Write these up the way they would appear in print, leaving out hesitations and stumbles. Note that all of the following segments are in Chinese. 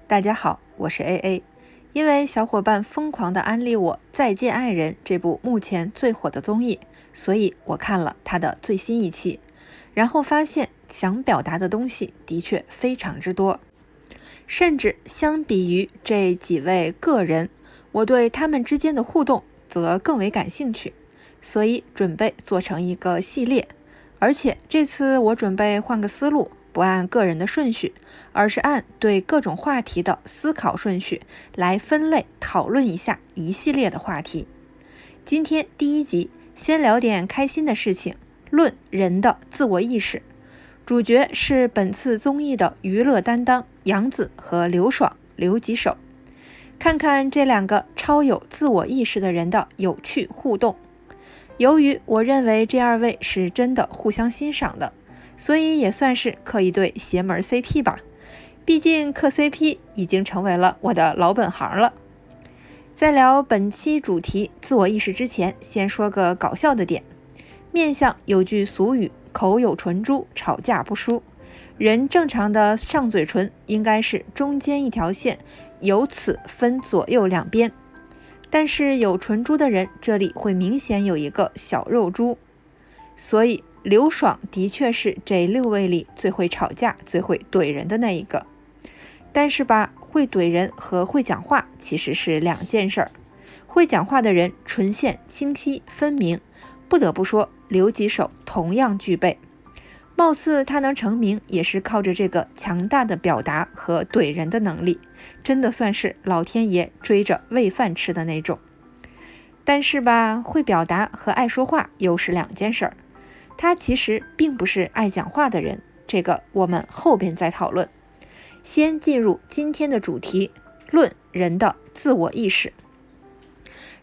大家好，我是 AA。因为小伙伴疯狂地安利我《再见爱人》这部目前最火的综艺，所以我看了它的最新一期，然后发现想表达的东西的确非常之多，甚至相比于这几位个人，我对他们之间的互动则更为感兴趣，所以准备做成一个系列。而且这次我准备换个思路，不按个人的顺序，而是按对各种话题的思考顺序来分类讨论一下一系列的话题。今天第一集先聊点开心的事情，论人的自我意识。主角是本次综艺的娱乐担当杨紫和刘爽、刘吉手，看看这两个超有自我意识的人的有趣互动。由于我认为这二位是真的互相欣赏的，所以也算是磕一对邪门 CP 吧。毕竟磕 CP 已经成为了我的老本行了。在聊本期主题自我意识之前，先说个搞笑的点。面相有句俗语，口有唇珠，吵架不输。人正常的上嘴唇应该是中间一条线，由此分左右两边。但是有唇珠的人，这里会明显有一个小肉珠。所以刘爽的确是这6位里最会吵架、最会怼人的那一个。但是吧，会怼人和会讲话其实是两件事儿。会讲话的人唇线清晰分明，不得不说刘吉手同样具备。貌似他能成名也是靠着这个强大的表达和怼人的能力，真的算是老天爷追着喂饭吃的那种。但是吧，会表达和爱说话又是两件事儿。他其实并不是爱讲话的人，这个我们后边再讨论。先进入今天的主题，论人的自我意识。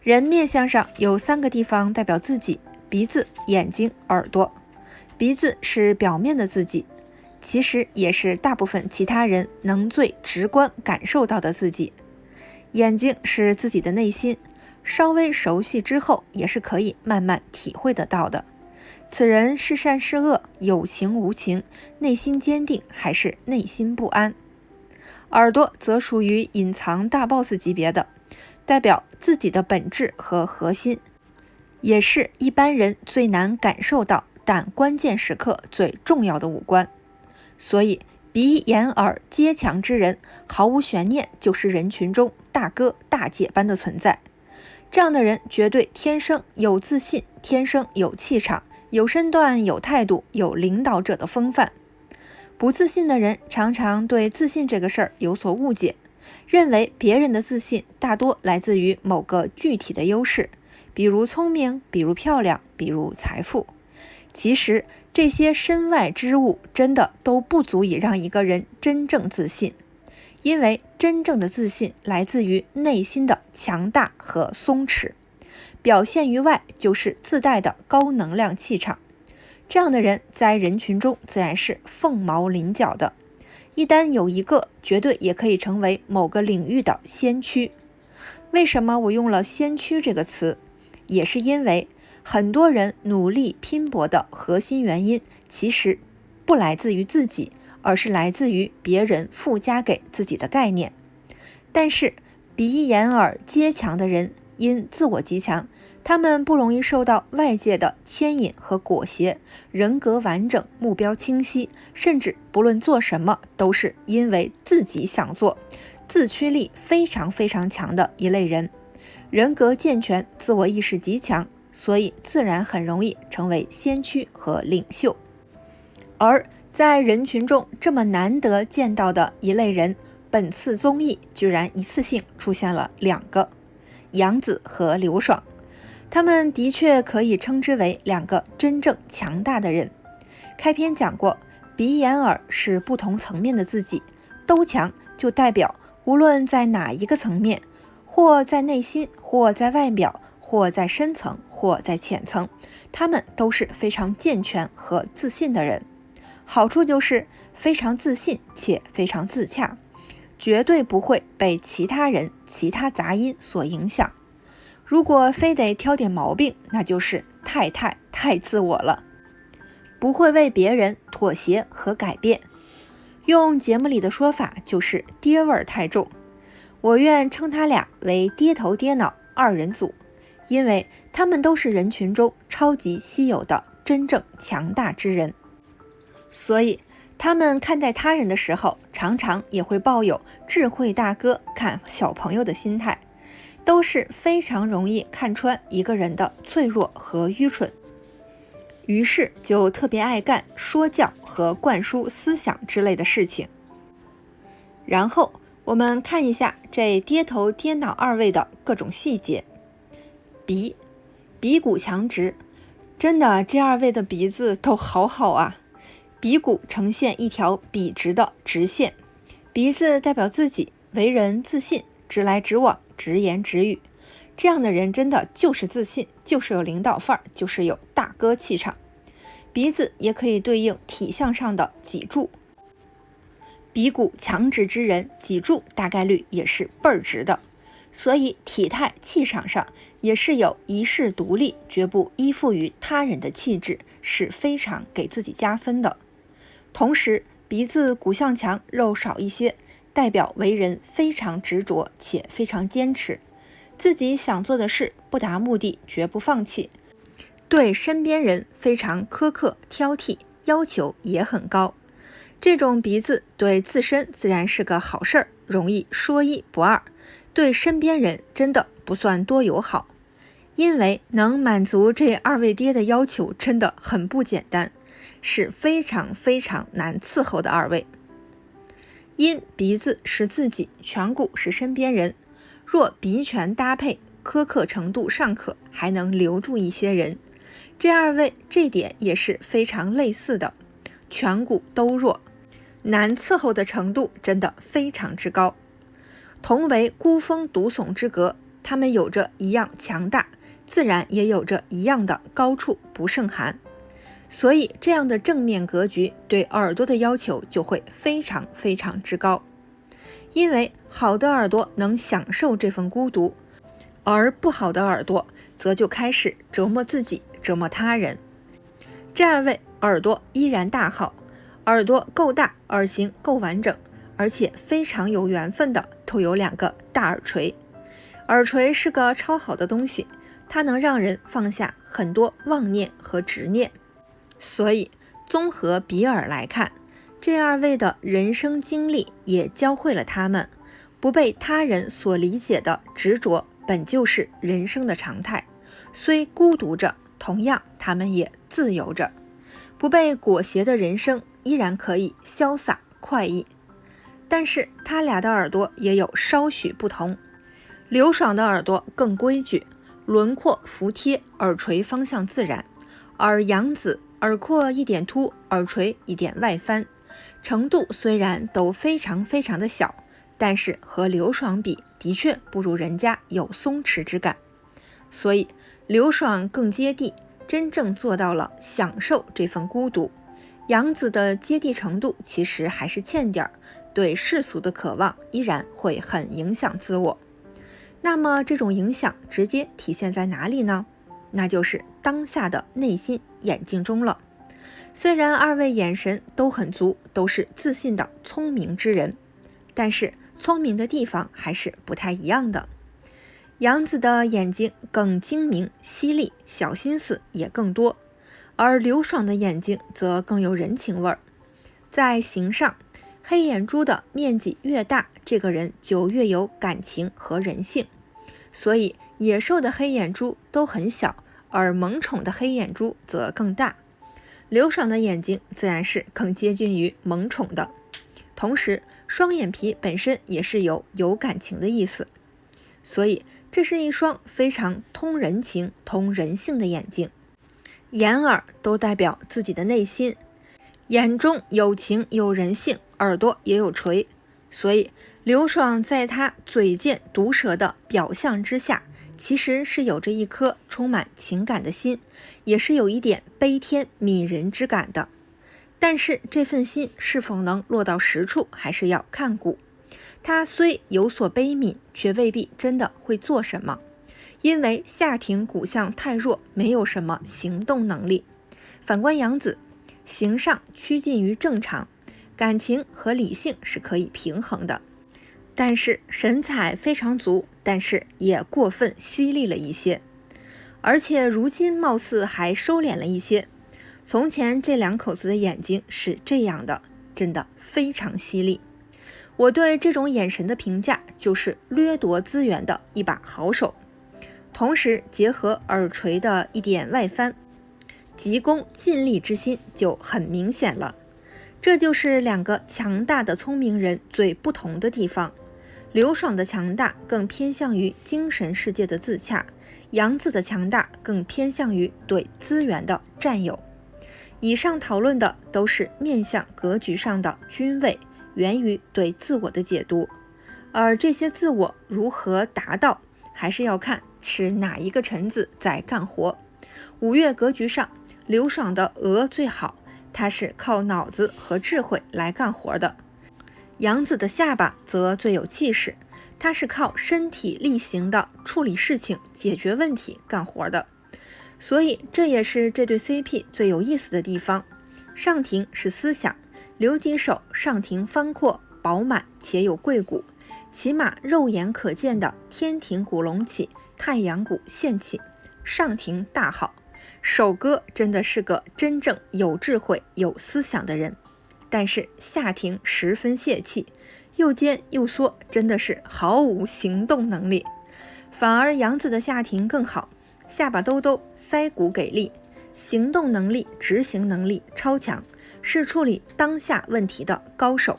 人面相上有3个地方代表自己：鼻子、眼睛、耳朵。鼻子是表面的自己，其实也是大部分其他人能最直观感受到的自己。眼睛是自己的内心，稍微熟悉之后也是可以慢慢体会得到的。此人是善是恶，有情无情，内心坚定还是内心不安。耳朵则属于隐藏大 boss 级别的，代表自己的本质和核心，也是一般人最难感受到但关键时刻最重要的五官。所以鼻眼耳皆强之人，毫无悬念就是人群中大哥大姐般的存在。这样的人绝对天生有自信，天生有气场，有身段，有态度，有领导者的风范。不自信的人常常对自信这个事儿有所误解，认为别人的自信大多来自于某个具体的优势，比如聪明，比如漂亮，比如财富。其实这些身外之物真的都不足以让一个人真正自信，因为真正的自信来自于内心的强大和松弛，表现于外就是自带的高能量气场。这样的人在人群中自然是凤毛麟角的，一旦有一个，绝对也可以成为某个领域的先驱。为什么我用了先驱这个词？也是因为很多人努力拼搏的核心原因，其实不来自于自己，而是来自于别人附加给自己的概念。但是鼻眼耳皆强的人，因自我极强，他们不容易受到外界的牵引和裹挟，人格完整，目标清晰，甚至不论做什么都是因为自己想做，自驱力非常非常强的一类人。人格健全，自我意识极强，所以自然很容易成为先驱和领袖。而在人群中这么难得见到的一类人，本次综艺居然一次性出现了2个，杨紫和刘爽。他们的确可以称之为2个真正强大的人。开篇讲过，鼻眼耳是不同层面的自己，都强就代表无论在哪一个层面，或在内心，或在外表，或在深层，或在浅层，他们都是非常健全和自信的人。好处就是非常自信且非常自洽，绝对不会被其他人、其他杂音所影响。如果非得挑点毛病，那就是太自我了，不会为别人妥协和改变。用节目里的说法就是爹味儿太重。我愿称他俩为爹头爹脑二人组，因为他们都是人群中超级稀有的真正强大之人。所以他们看待他人的时候，常常也会抱有智慧大哥看小朋友的心态，都是非常容易看穿一个人的脆弱和愚蠢，于是就特别爱干说教和灌输思想之类的事情。然后我们看一下这爹头爹脑二位的各种细节。鼻骨强直，真的这二位的鼻子都好好啊，鼻骨呈现一条笔直的直线，鼻子代表自己为人自信，直来直往，直言直语，这样的人真的就是自信，就是有领导范儿，就是有大哥气场。鼻子也可以对应体相上的脊柱，鼻骨强直之人，脊柱大概率也是倍儿直的，所以体态气场上也是有一世独立，绝不依附于他人的气质，是非常给自己加分的。同时鼻子骨相强，肉少一些，代表为人非常执着且非常坚持，自己想做的事不达目的绝不放弃，对身边人非常苛刻挑剔，要求也很高。这种鼻子对自身自然是个好事儿，容易说一不二，对身边人真的不算多友好。因为能满足这二位爹的要求真的很不简单，是非常非常难伺候的二位。因鼻子是自己，颧骨是身边人，若鼻权搭配，苛刻程度尚可，还能留住一些人。这二位这点也是非常类似的，颧骨都弱，难伺候的程度真的非常之高。同为孤峰独耸之格，他们有着一样强大，自然也有着一样的高处不胜寒，所以这样的正面格局对耳朵的要求就会非常非常之高。因为好的耳朵能享受这份孤独，而不好的耳朵则就开始折磨自己，折磨他人。这二位耳朵依然大好，耳朵够大，耳型够完整，而且非常有缘分的都有2个大耳垂。耳垂是个超好的东西，它能让人放下很多妄念和执念。所以综合鼻耳来看，这二位的人生经历也教会了他们，不被他人所理解的执着本就是人生的常态，虽孤独着，同样他们也自由着，不被裹挟的人生依然可以潇洒快意。但是他俩的耳朵也有稍许不同，刘爽的耳朵更规矩，轮廓服帖，耳垂方向自然，而杨子耳廓一点凸，耳垂一点外翻，程度虽然都非常非常的小，但是和刘爽比，的确不如人家有松弛之感。所以刘爽更接地，真正做到了享受这份孤独。杨子的接地程度其实还是欠点，对世俗的渴望依然会很影响自我。那么这种影响直接体现在哪里呢？那就是当下的内心眼睛中了。虽然二位眼神都很足，都是自信的聪明之人，但是聪明的地方还是不太一样的。杨子的眼睛更精明犀利，小心思也更多，而刘爽的眼睛则更有人情味儿。在形上，黑眼珠的面积越大，这个人就越有感情和人性。所以野兽的黑眼珠都很小，而萌宠的黑眼珠则更大。刘爽的眼睛自然是更接近于萌宠的，同时双眼皮本身也是有感情的意思，所以这是一双非常通人情通人性的眼睛。眼耳都代表自己的内心，眼中有情有人性，耳朵也有垂，所以刘爽在他嘴贱毒舌的表象之下，其实是有着一颗充满情感的心，也是有一点悲天悯人之感的。但是这份心是否能落到实处，还是要看骨。他虽有所悲悯，却未必真的会做什么，因为下庭骨相太弱，没有什么行动能力。反观杨子，形上趋近于正常，感情和理性是可以平衡的。但是神采非常足，但是也过分犀利了一些，而且如今貌似还收敛了一些。从前这两口子的眼睛是这样的，真的非常犀利。我对这种眼神的评价就是掠夺资源的一把好手，同时结合耳垂的一点外翻，急功近利之心就很明显了。这就是两个强大的聪明人最不同的地方。刘爽的强大更偏向于精神世界的自洽，杨子的强大更偏向于对资源的占有。以上讨论的都是面向格局上的均位，源于对自我的解读，而这些自我如何达到，还是要看是哪一个臣子在干活。五岳格局上，刘爽的额最好，他是靠脑子和智慧来干活的。杨子的下巴则最有气势，他是靠身体力行的处理事情、解决问题干活的。所以这也是这对 CP 最有意思的地方。上庭是思想，刘吉手上庭翻阔饱满且有贵骨，起码肉眼可见的天庭骨隆起，太阳骨现起，上庭大好。首哥真的是个真正有智慧有思想的人，但是下庭十分泄气，又尖又缩，真的是毫无行动能力。反而杨子的下庭更好，下巴兜兜，腮骨给力，行动能力、执行能力超强，是处理当下问题的高手。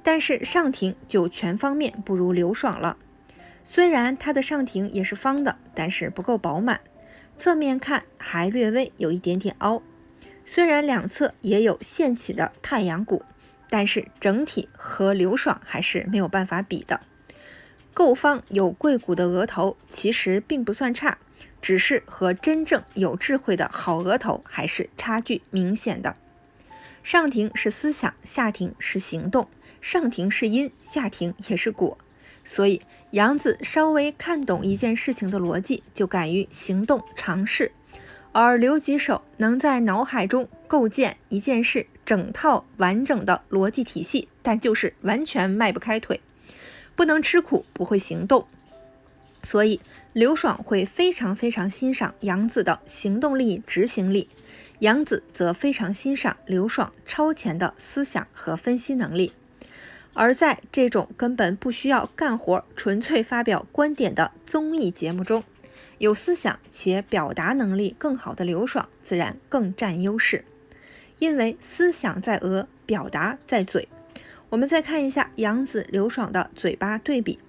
但是上庭就全方面不如刘爽了。虽然他的上庭也是方的，但是不够饱满，侧面看还略微有一点点凹。虽然两侧也有现起的太阳骨，但是整体和刘爽还是没有办法比的。够方有贵骨的额头其实并不算差，只是和真正有智慧的好额头还是差距明显的。上庭是思想，下庭是行动，上庭是因，下庭也是果。所以杨子稍微看懂一件事情的逻辑，就敢于行动尝试，而刘吉手能在脑海中构建一件事整套完整的逻辑体系，但就是完全迈不开腿，不能吃苦，不会行动。所以刘爽会非常非常欣赏杨子的行动力、执行力，杨子则非常欣赏刘爽超前的思想和分析能力。而在这种根本不需要干活、纯粹发表观点的综艺节目中，有思想且表达能力更好的刘爽自然更占优势，因为思想在额，表达在嘴。我们再看一下杨子、刘爽的嘴巴对比。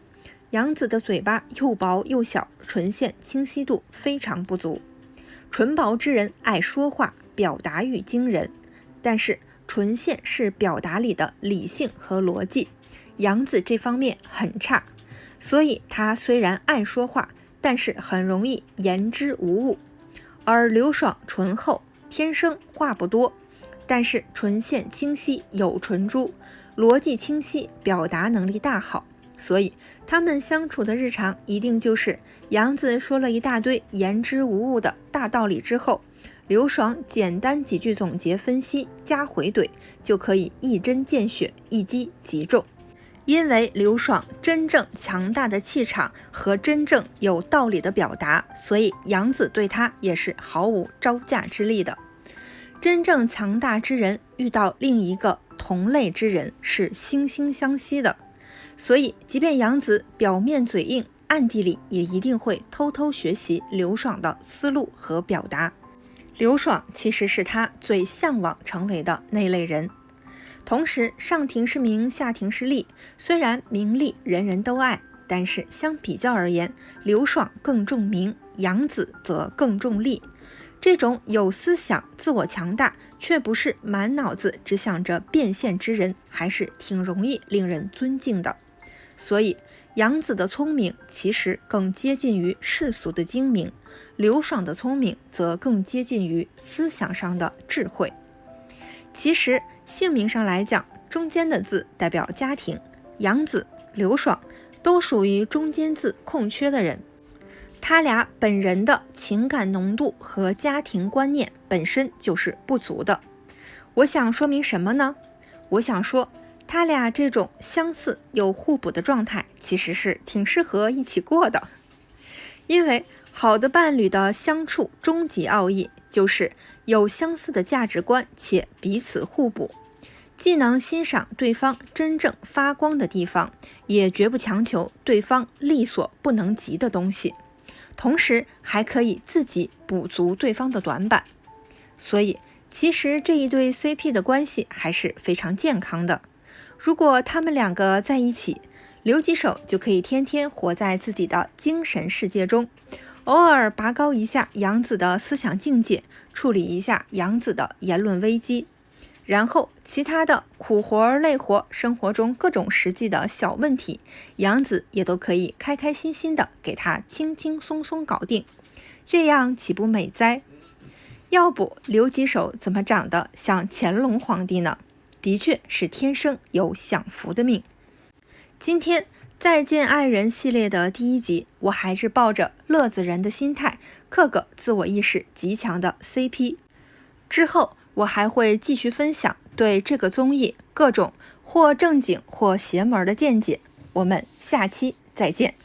杨子的嘴巴又薄又小，唇线清晰度非常不足。唇薄之人爱说话，表达欲惊人，但是唇线是表达里的理性和逻辑，杨子这方面很差，所以他虽然爱说话，但是很容易言之无物。而刘爽唇厚，天生话不多，但是唇线清晰，有唇珠，逻辑清晰，表达能力大好。所以他们相处的日常一定就是杨子说了一大堆言之无物的大道理之后，刘爽简单几句总结分析加回怼，就可以一针见血，一击即中。因为刘爽真正强大的气场和真正有道理的表达，所以杨子对他也是毫无招架之力的。真正强大之人遇到另一个同类之人是惺惺相惜的，所以即便杨子表面嘴硬，暗地里也一定会偷偷学习刘爽的思路和表达。刘爽其实是他最向往成为的那类人。同时上庭是名，下庭是利，虽然名利人人都爱，但是相比较而言，刘爽更重名，杨子则更重利。这种有思想、自我强大，却不是满脑子只想着变现之人，还是挺容易令人尊敬的。所以杨子的聪明其实更接近于世俗的精明，刘爽的聪明则更接近于思想上的智慧。其实姓名上来讲，中间的字代表家庭，杨子、刘爽都属于中间字空缺的人，他俩本人的情感浓度和家庭观念本身就是不足的。我想说明什么呢？我想说，他俩这种相似又互补的状态，其实是挺适合一起过的。因为好的伴侣的相处终极奥义，就是有相似的价值观且彼此互补，既能欣赏对方真正发光的地方，也绝不强求对方力所不能及的东西，同时还可以自己补足对方的短板。所以其实这一对 CP 的关系还是非常健康的。如果他们两个在一起，留几手就可以天天活在自己的精神世界中，偶尔拔高一下杨子的思想境界，处理一下杨子的言论危机，然后其他的苦活累活，生活中各种实际的小问题，杨子也都可以开开心心的给他轻轻松松搞定，这样岂不美哉？要不留几手怎么长得像乾隆皇帝呢？的确是天生有享福的命。今天再见爱人系列的第一集，我还是抱着乐子人的心态，刻个自我意识极强的 CP。之后我还会继续分享对这个综艺各种或正经或邪门的见解。我们下期再见。